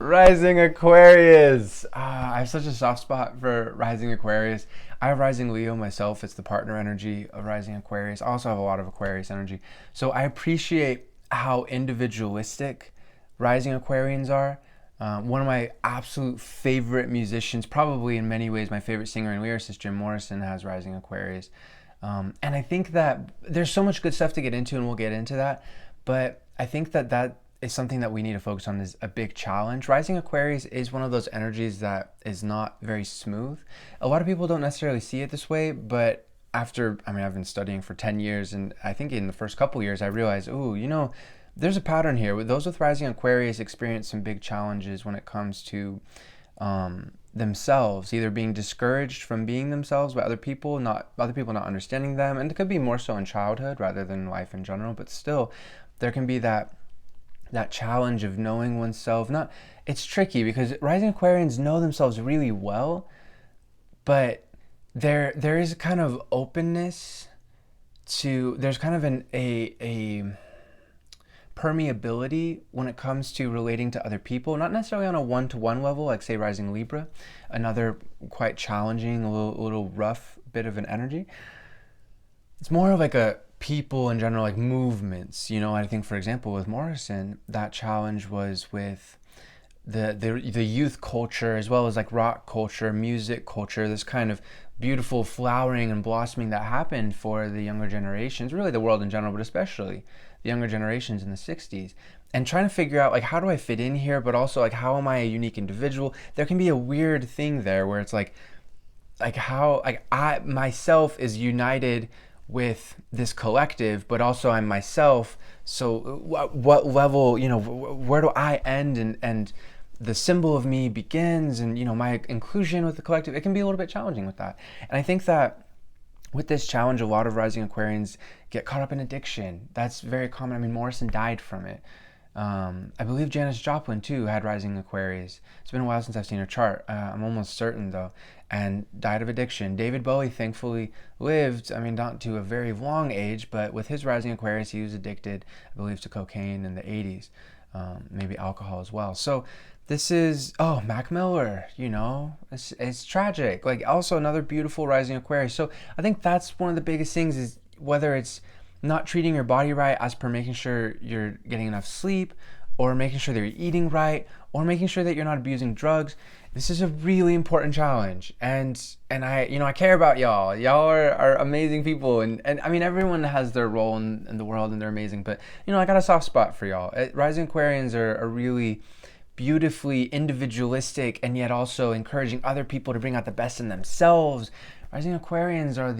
Rising Aquarius. I have such a soft spot for Rising Aquarius. I have Rising Leo myself. It's the partner energy of Rising Aquarius. I also have a lot of Aquarius energy. So I appreciate how individualistic Rising Aquarians are. One of my absolute favorite musicians, probably in many ways my favorite singer and lyricist, Jim Morrison, has Rising Aquarius. And I think that there's so much good stuff to get into, and we'll get into that. But I think that that is something that we need to focus on is a big challenge. Rising Aquarius is one of those energies that is not very smooth. A lot of people don't necessarily see it this way, but I've been studying for 10 years, and I think in the first couple years, I realized, there's a pattern here. Those with Rising Aquarius experience some big challenges when it comes to themselves, either being discouraged from being themselves by other people not understanding them, and it could be more so in childhood rather than life in general. But still, there can be that challenge of knowing oneself. Not It's tricky because Rising Aquarians know themselves really well, but there is a kind of openness to there's kind of a permeability when it comes to relating to other people, not necessarily on a one-to-one level, like say Rising Libra, another quite challenging, a little rough bit of an energy. It's more of like a people in general, like movements. I think, for example, with Morrison, that challenge was with the youth culture, as well as like rock culture, music culture, this kind of beautiful flowering and blossoming that happened for the younger generations, really the world in general, but especially the younger generations in the 60s. And trying to figure out, like, how do I fit in here, but also like, how am I a unique individual? There can be a weird thing there where it's like how like I myself is united with this collective, but also I'm myself. So what level, where do I end, and the symbol of me begins, and my inclusion with the collective, it can be a little bit challenging with that. And I think that with this challenge, a lot of Rising Aquarians get caught up in addiction. That's very common. I mean, Morrison died from it. I believe Janice Joplin too had Rising Aquarius. It's been a while since I've seen her chart. I'm almost certain though, and died of addiction. David Bowie thankfully lived. I mean, not to a very long age, but with his Rising Aquarius, he was addicted, I believe, to cocaine in the 80s, maybe alcohol as well. So this is Mac Miller. It's tragic. Like, also another beautiful Rising Aquarius. So I think that's one of the biggest things is whether it's not treating your body right as per making sure you're getting enough sleep, or making sure that you're eating right, or making sure that you're not abusing drugs. This is a really important challenge, and I care about y'all. Y'all are amazing people, and I mean, everyone has their role in the world, and they're amazing. But I got a soft spot for y'all. Rising Aquarians are really beautifully individualistic, and yet also encouraging other people to bring out the best in themselves. Rising Aquarians are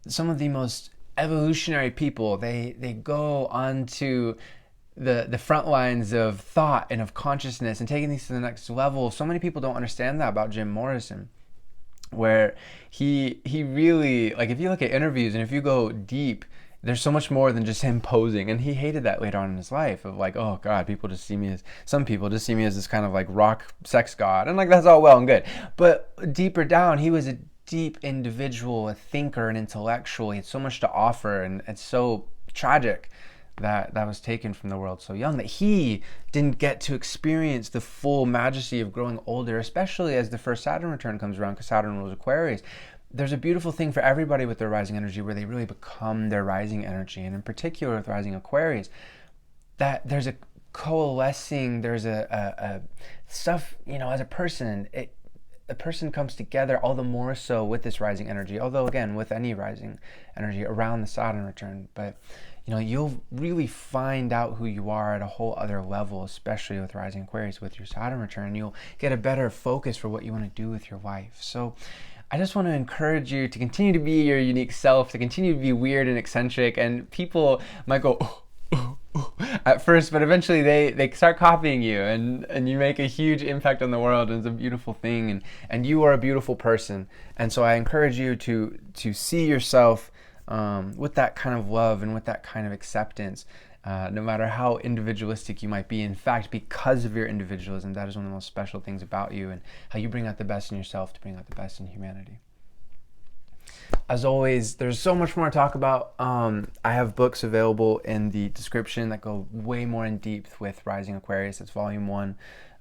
some of the most evolutionary people. They go onto the front lines of thought and of consciousness and taking these to the next level. So many people don't understand that about Jim Morrison, where he really, like, if you look at interviews and if you go deep, there's so much more than just him posing. And he hated that later on in his life, of like, oh God, some people just see me as this kind of like rock sex god. And like, that's all well and good. But deeper down, he was a deep individual, a thinker, an intellectual. He had so much to offer, and it's so tragic that was taken from the world so young, that he didn't get to experience the full majesty of growing older, especially as the first Saturn return comes around, because Saturn rules Aquarius. There's a beautiful thing for everybody with their rising energy where they really become their rising energy, and in particular with Rising Aquarius, that there's a coalescing, there's a stuff, as a person, a person comes together all the more so with this rising energy, although again, with any rising energy around the Saturn return. But you'll really find out who you are at a whole other level, especially with Rising Aquarius, with your Saturn return. You'll get a better focus for what you want to do with your life. So I just want to encourage you to continue to be your unique self, to continue to be weird and eccentric, and people might go, at first, but eventually they start copying you, and you make a huge impact on the world, and it's a beautiful thing, and you are a beautiful person. And so I encourage you to see yourself with that kind of love and with that kind of acceptance, no matter how individualistic you might be. In fact, because of your individualism, that is one of the most special things about you, and how you bring out the best in yourself to bring out the best in humanity. As always, there's so much more to talk about. I have books available in the description that go way more in depth with Rising Aquarius. It's volume 1.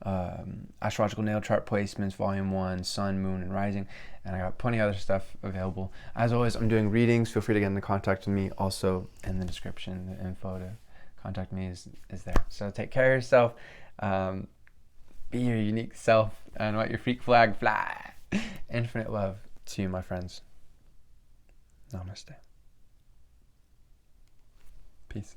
astrological natal chart placements, volume 1, sun, moon, and rising. And I got plenty of other stuff available. As always, I'm doing readings. Feel free to get in contact with me. Also, in the description, the info to contact me is there. So take care of yourself. Be your unique self and let your freak flag fly. Infinite love to you, my friends. Namaste. Peace.